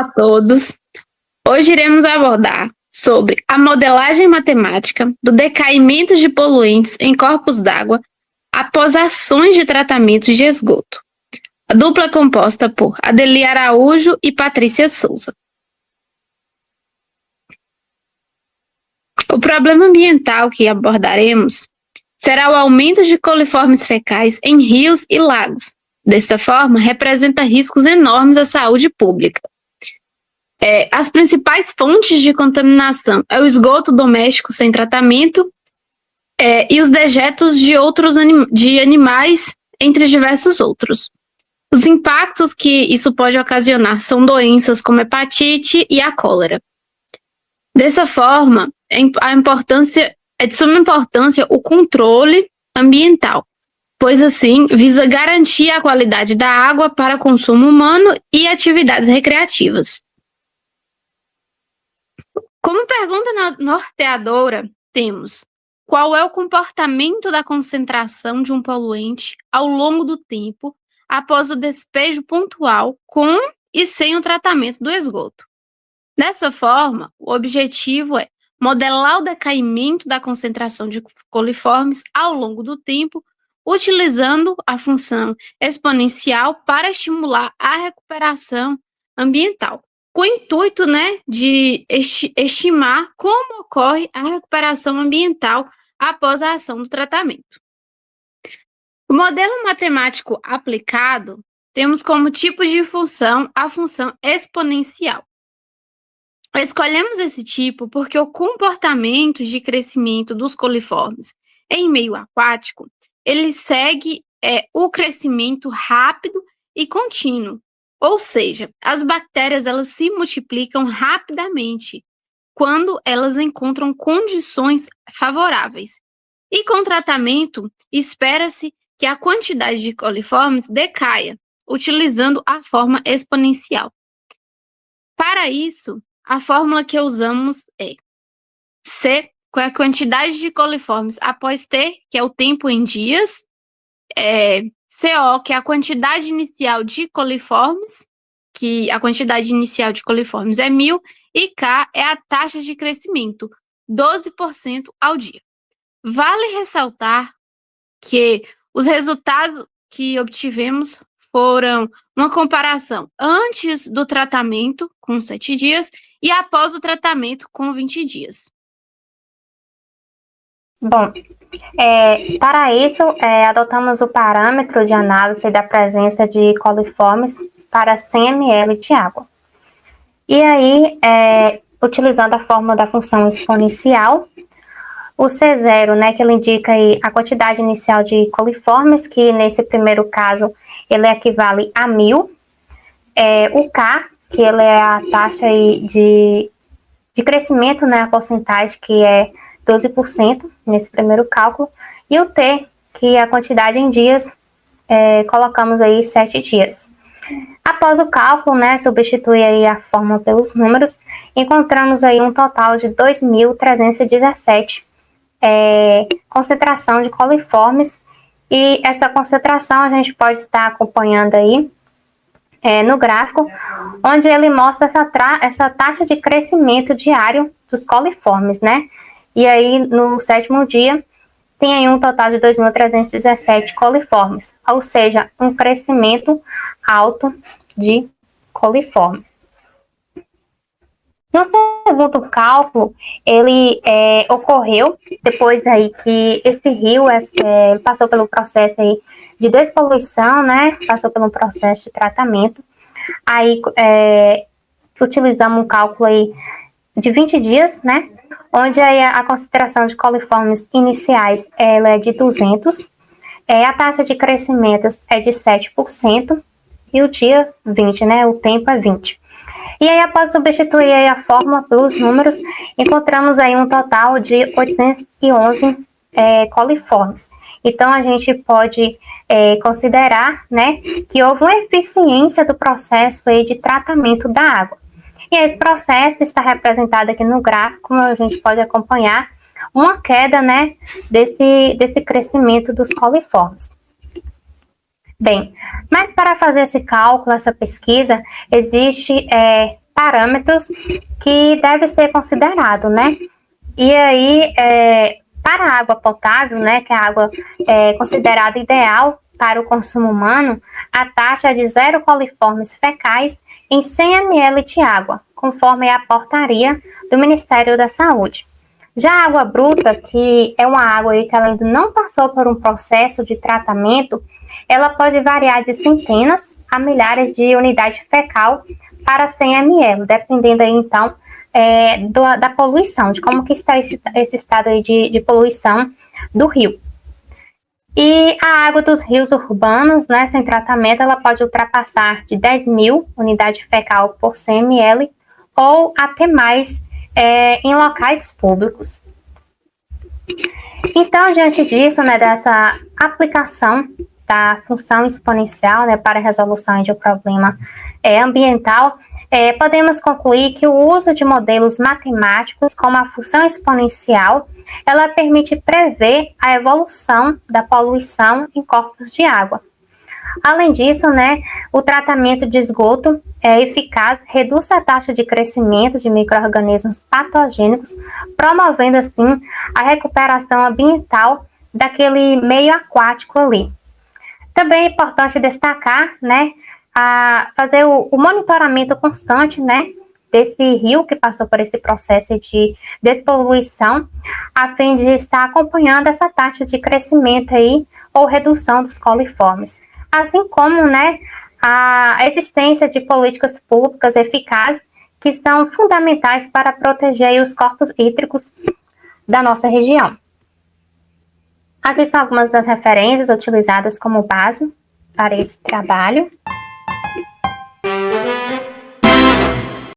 a todos. Hoje iremos abordar sobre a modelagem matemática do decaimento de poluentes em corpos d'água após ações de tratamento de esgoto. A dupla é composta por Adeli Araújo e Patrícia Souza. O problema ambiental que abordaremos será o aumento de coliformes fecais em rios e lagos. Desta forma, representa riscos enormes à saúde pública. As principais fontes de contaminação é o esgoto doméstico sem tratamento e os dejetos de animais, entre diversos outros. Os impactos que isso pode ocasionar são doenças como hepatite e a cólera. Dessa forma, é de suma importância o controle ambiental, pois assim visa garantir a qualidade da água para consumo humano e atividades recreativas. Como pergunta norteadora, temos: qual é o comportamento da concentração de um poluente ao longo do tempo após o despejo pontual com e sem o tratamento do esgoto? Dessa forma, o objetivo é modelar o decaimento da concentração de coliformes ao longo do tempo, utilizando a função exponencial para estimular a recuperação ambiental, com o intuito, de estimar como ocorre a recuperação ambiental após a ação do tratamento. O modelo matemático aplicado temos como tipo de função a função exponencial. Escolhemos esse tipo porque o comportamento de crescimento dos coliformes em meio aquático, ele segue o crescimento rápido e contínuo, ou seja, as bactérias elas se multiplicam rapidamente quando elas encontram condições favoráveis. E com o tratamento, espera-se que a quantidade de coliformes decaia, utilizando a forma exponencial. Para isso, a fórmula que usamos é C, que é a quantidade de coliformes após T, que é o tempo em dias, CO, que é a quantidade inicial de coliformes, que a quantidade inicial de coliformes é 1.000, e K é a taxa de crescimento, 12% ao dia. Vale ressaltar que os resultados que obtivemos foram uma comparação antes do tratamento, com 7 dias, e após o tratamento, com 20 dias. Bom, para isso, adotamos o parâmetro de análise da presença de coliformes para 100 ml de água. E aí, utilizando a fórmula da função exponencial, o C0, que ele indica aí a quantidade inicial de coliformes, que nesse primeiro caso ele equivale a 1.000. O K, que ele é a taxa aí de crescimento, a porcentagem, que é 12% nesse primeiro cálculo. E o T, que é a quantidade em dias, colocamos aí 7 dias. Após o cálculo, substitui aí a fórmula pelos números, encontramos aí um total de 2.317 concentração de coliformes, e essa concentração a gente pode estar acompanhando aí no gráfico, onde ele mostra essa taxa de crescimento diário dos coliformes, E aí, no 7º dia, tem aí um total de 2.317 coliformes, ou seja, um crescimento alto de coliforme. No segundo cálculo, ele ocorreu depois aí que esse rio passou pelo processo aí de despoluição, passou pelo processo de tratamento. Aí utilizamos um cálculo aí de 20 dias, onde aí a concentração de coliformes iniciais ela é de 200, a taxa de crescimento é de 7% e o dia 20, o tempo é 20. E aí, após substituir aí a fórmula pelos números, encontramos aí um total de 811 coliformes. Então, a gente pode considerar, que houve uma eficiência do processo aí de tratamento da água. E esse processo está representado aqui no gráfico, como a gente pode acompanhar uma queda, desse crescimento dos coliformes. Bem, mas para fazer esse cálculo, essa pesquisa, existe parâmetros que deve ser considerado, né? E aí, para a água potável, né, que é a água considerada ideal para o consumo humano, a taxa é de 0 coliformes fecais em 100 ml de água, conforme a portaria do Ministério da Saúde. Já a água bruta, que é uma água aí que ela ainda não passou por um processo de tratamento, ela pode variar de centenas a milhares de unidades fecal para 100 ml, dependendo aí, então, da poluição, de como que está esse estado aí de poluição do rio. E a água dos rios urbanos, né, sem tratamento, ela pode ultrapassar de 10.000 unidades fecal por 100 ml ou até mais em locais públicos. Então, diante disso, né, dessa aplicação da função exponencial, né, para a resolução de um problema ambiental, podemos concluir que o uso de modelos matemáticos como a função exponencial, ela permite prever a evolução da poluição em corpos de água. Além disso, né, o tratamento de esgoto é eficaz, reduz a taxa de crescimento de micro-organismos patogênicos, promovendo assim a recuperação ambiental daquele meio aquático ali. Também é importante destacar, né, fazer o monitoramento constante, né, desse rio que passou por esse processo de despoluição, a fim de estar acompanhando essa taxa de crescimento aí ou redução dos coliformes, assim como, né, a existência de políticas públicas eficazes que são fundamentais para proteger os corpos hídricos da nossa região. Aqui são algumas das referências utilizadas como base para esse trabalho.